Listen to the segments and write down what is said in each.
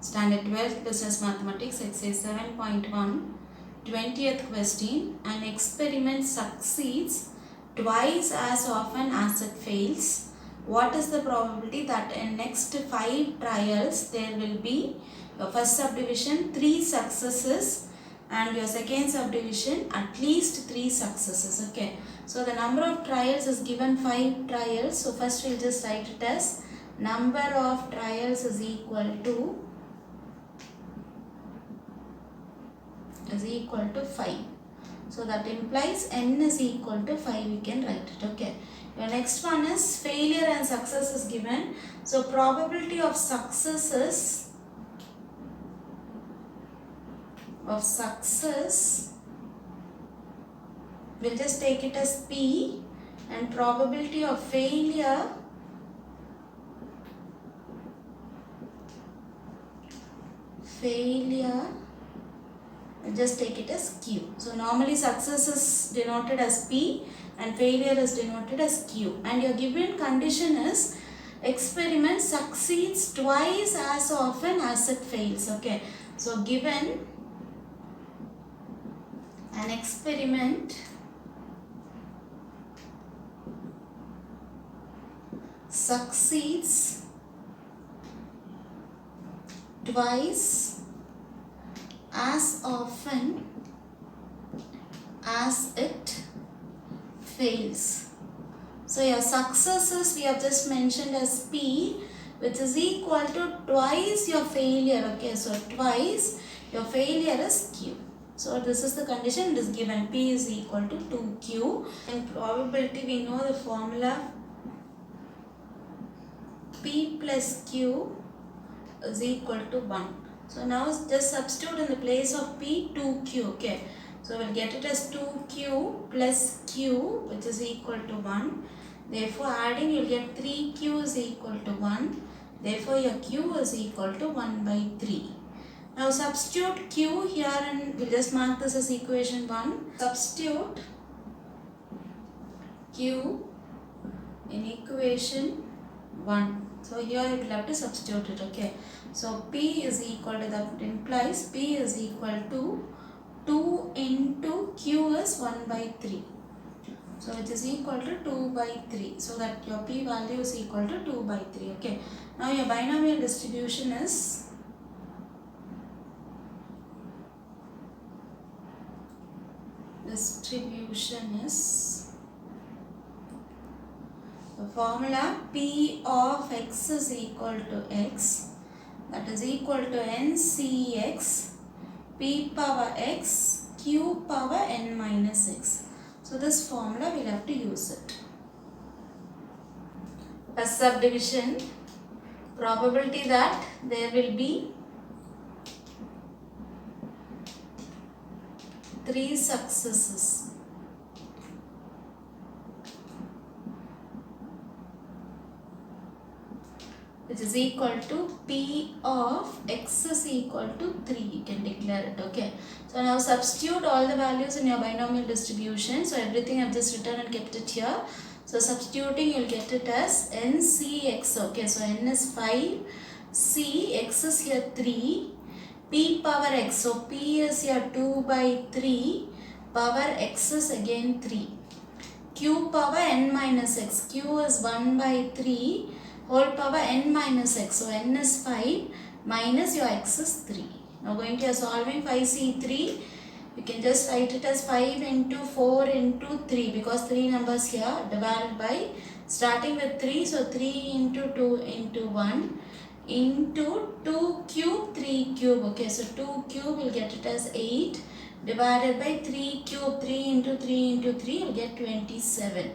Standard 12th Business Mathematics Exercise 7.1 20th question. An experiment succeeds twice as often as it fails. What is the probability that in next 5 trials there will be your first subdivision 3 successes and your second subdivision at least 3 successes. Okay. So the number of trials is given 5 trials. So first we'll just write it as number of trials is equal to 5. So that implies n is equal to 5. We can write it. Okay. Your next one is failure and success is given. So probability of success we'll just take it as P, and probability of failure I'll just take it as Q. So normally success is denoted as P and failure is denoted as Q. And your given condition is experiment succeeds twice as often as it fails. Okay. So given an experiment succeeds twice as often as it fails. So your successes we have just mentioned as P, which is equal to twice your failure. Okay, so twice your failure is Q. So this is the condition, it is given P is equal to 2Q. In probability we know the formula P plus Q is equal to 1. So now just substitute in the place of P 2Q. Okay. So we'll get it as 2Q plus Q, which is equal to 1. Therefore adding you'll get 3Q is equal to 1. Therefore your Q is equal to 1 by 3. Now substitute Q here and we'll just mark this as equation 1. Substitute Q in equation 1. So here you will have to substitute it. Okay. So P is equal to, that implies P is equal to 2 into Q is 1 by 3. So it is equal to 2 by 3. So that your P value is equal to 2 by 3. Okay. Now your binomial distribution is the formula P of x is equal to x, that is equal to NCX P power x Q power n minus x. So this formula we'll have to use it. First subdivision, probability that there will be 3 successes. Which is equal to P of x is equal to 3. You can declare it. Okay. So now substitute all the values in your binomial distribution. So everything I've just written and kept it here. So substituting you'll get it as NCX. Okay. So N is 5. C, x is here 3. P power x. So P is here 2 by 3. Power x is again 3. Q power n minus x. Q is 1 by 3. Whole power n minus x. So n is 5 minus your x is 3. Now going to your solving 5C3. You can just write it as 5 into 4 into 3 because 3 numbers here divided by starting with 3. So 3 into 2 into 1 into 2 cube 3 cube. Okay, so 2 cube will get it as 8 divided by 3 cube. 3 into 3 into 3 you will get 27.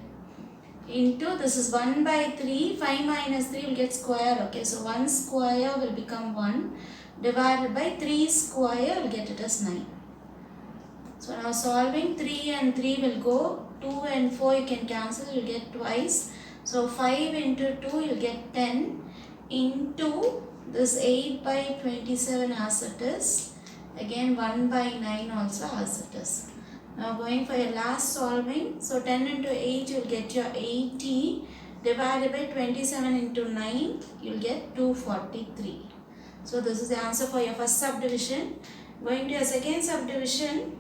Into this is 1 by 3, 5 minus 3 will get square. Okay, so 1 square will become 1 divided by 3 square will get it as 9. So now solving 3 and 3 will go, 2 and 4 you can cancel, you will get twice. So 5 into 2 you will get 10 into this 8 by 27 as it is. Again 1 by 9 also as it is. Now going for your last solving. So 10 into 8 you will get your 80 divided by 27 into 9 you will get 243. So this is the answer for your first subdivision. Going to your second subdivision,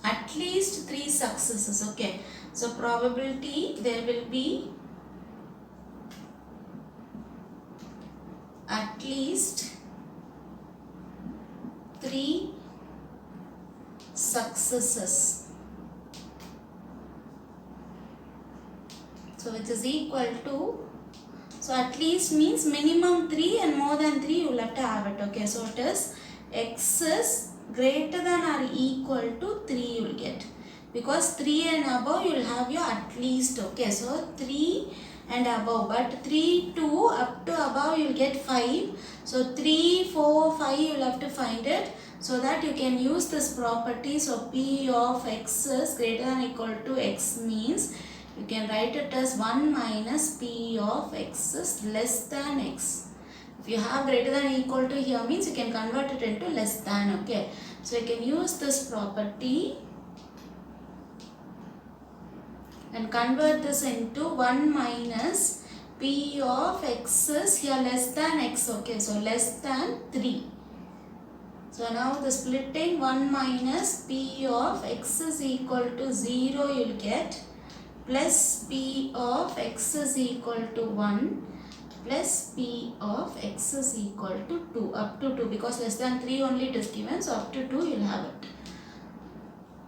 at least 3 successes. Okay, so probability there will be at least 3 successes. So which is equal to, so at least means minimum 3 and more than 3 you will have to have it. Okay, so it is x is greater than or equal to 3 you will get, because 3 and above you will have your at least. Okay, so 3 and above, but 3 to up to above you will get 5. So 3, 4, 5 you will have to find it, so that you can use this property. So p of x is greater than or equal to x means you can write it as 1 minus p of x is less than x. If you have greater than or equal to here means you can convert it into less than. Okay, so you can use this property and convert this into 1 minus p of x is here less than x. Okay, so less than 3. So now the splitting 1 minus p of x is equal to 0 you will get, plus p of x is equal to 1 plus p of x is equal to 2, up to 2, because less than 3 only it is given, so up to 2 you will have it.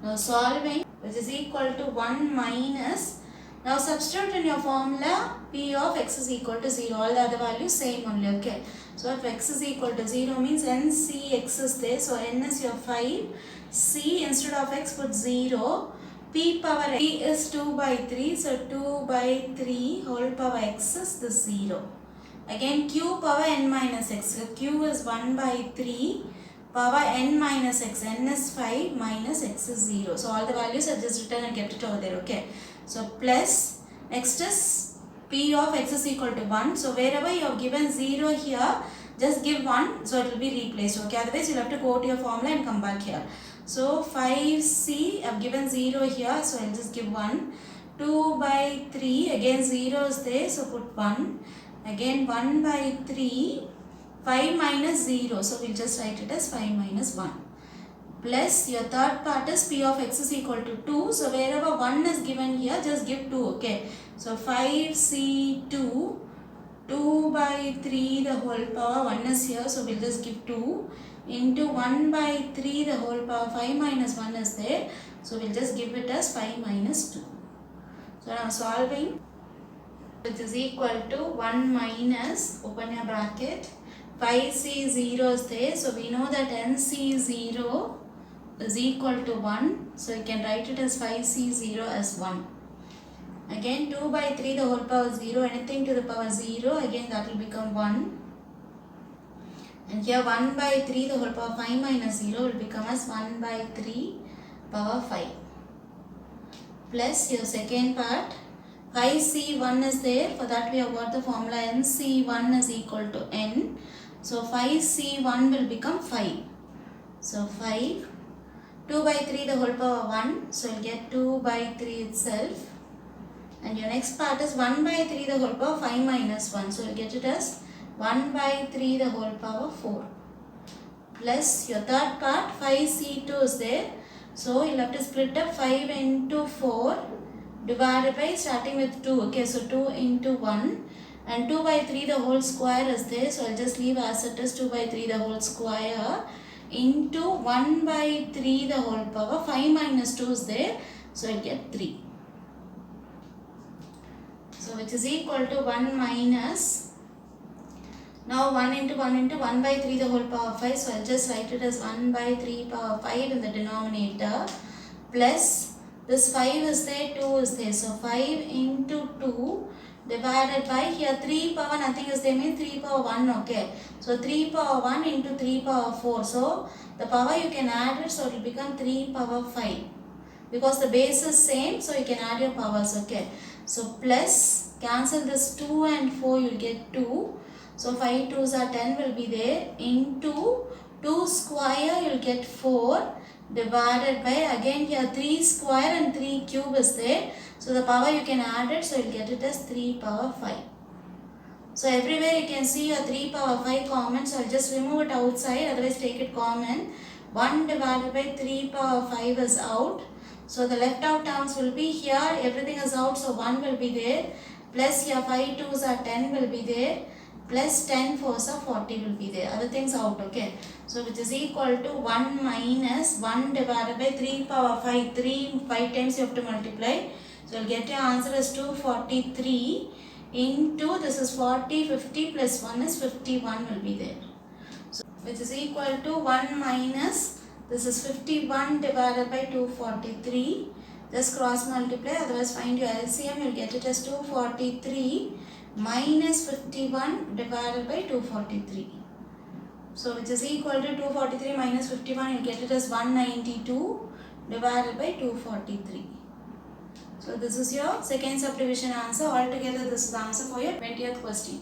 Now solving, which is equal to 1 minus, now substitute in your formula p of x is equal to 0, all the other values same only. Okay, so if x is equal to 0 means n c x is there, so n is your 5, c instead of x put 0, p power p is 2 by 3, so 2 by 3 whole power x is the 0. Again q power n minus x, so q is 1 by 3 power n minus x, n is 5 minus x is 0. So all the values are just written and kept it over there. Okay, so plus, next is p of x is equal to 1, so wherever you have given 0 here, just give 1, so it will be replaced. Okay, otherwise you will have to go to your formula and come back here. So 5c, I have given 0 here, so I will just give 1. 2 by 3, again 0 is there, so put 1. Again 1 by 3, 5 minus 0, so we will just write it as 5 minus 1. Plus your third part is p of x is equal to 2, so wherever 1 is given here, just give 2. Okay, so 5c2, 2 by 3 the whole power, 1 is here, so we will just give 2, into 1 by 3 the whole power, 5 minus 1 is there, so we will just give it as 5 minus 2. So now solving, which is equal to 1 minus, open your bracket, 5c0 is there, so we know that nc0 is equal to 1, so you can write it as 5c0 as 1. Again 2 by 3 the whole power 0, anything to the power 0, again that will become 1. And here 1 by 3 the whole power 5 minus 0 will become as 1 by 3 power 5. Plus your second part, 5c1 is there, for that we have got the formula nc1 is equal to n. So 5c1 will become 5. So 5, 2 by 3 the whole power 1, so you will get 2 by 3 itself. And your next part is 1 by 3 the whole power 5 minus 1, so you will get it as 1 by 3 the whole power 4. Plus your third part, 5c2 is there, so you will have to split up 5 into 4 divided by starting with 2. Okay, so 2 into 1, and 2 by 3 the whole square is there, so I'll just leave as it is 2 by 3 the whole square into 1 by 3 the whole power, 5 minus 2 is there, so I'll get 3. So which is equal to 1 minus, now 1 into 1 into 1 by 3 the whole power 5, so I'll just write it as 1 by 3 power 5 in the denominator, plus this 5 is there, 2 is there, so 5 into 2 divided by, here 3 power nothing is there means 3 power 1. Okay, so 3 power 1 into 3 power 4, so the power you can add it, so it will become 3 power 5, because the base is same, so you can add your powers. Okay, so plus, cancel this 2 and 4, you will get 2, so 5 2s are 10 will be there, into 2 square you will get 4 divided by, again here 3 square and 3 cube is there, so the power you can add it, so you will get it as 3 power 5. So everywhere you can see a 3 power 5 common, so I'll just remove it outside, otherwise take it common. 1 divided by 3 power 5 is out. So the left out terms will be here, everything is out, so 1 will be there. Plus here 5 2s are 10 will be there. Plus 10 4s are 40 will be there. Other things out, okay. So which is equal to 1 minus 1 divided by 3 power 5. 5 times you have to multiply. So you'll get your answer as 243 into this is 40, 50 plus 1 is 51 will be there. So which is equal to 1 minus this is 51 divided by 243. Just cross multiply, otherwise find your LCM, you'll get it as 243 minus 51 divided by 243. So which is equal to 243 minus 51, you'll get it as 192 divided by 243. So this is your second subdivision answer. Altogether this is the answer for your 20th question.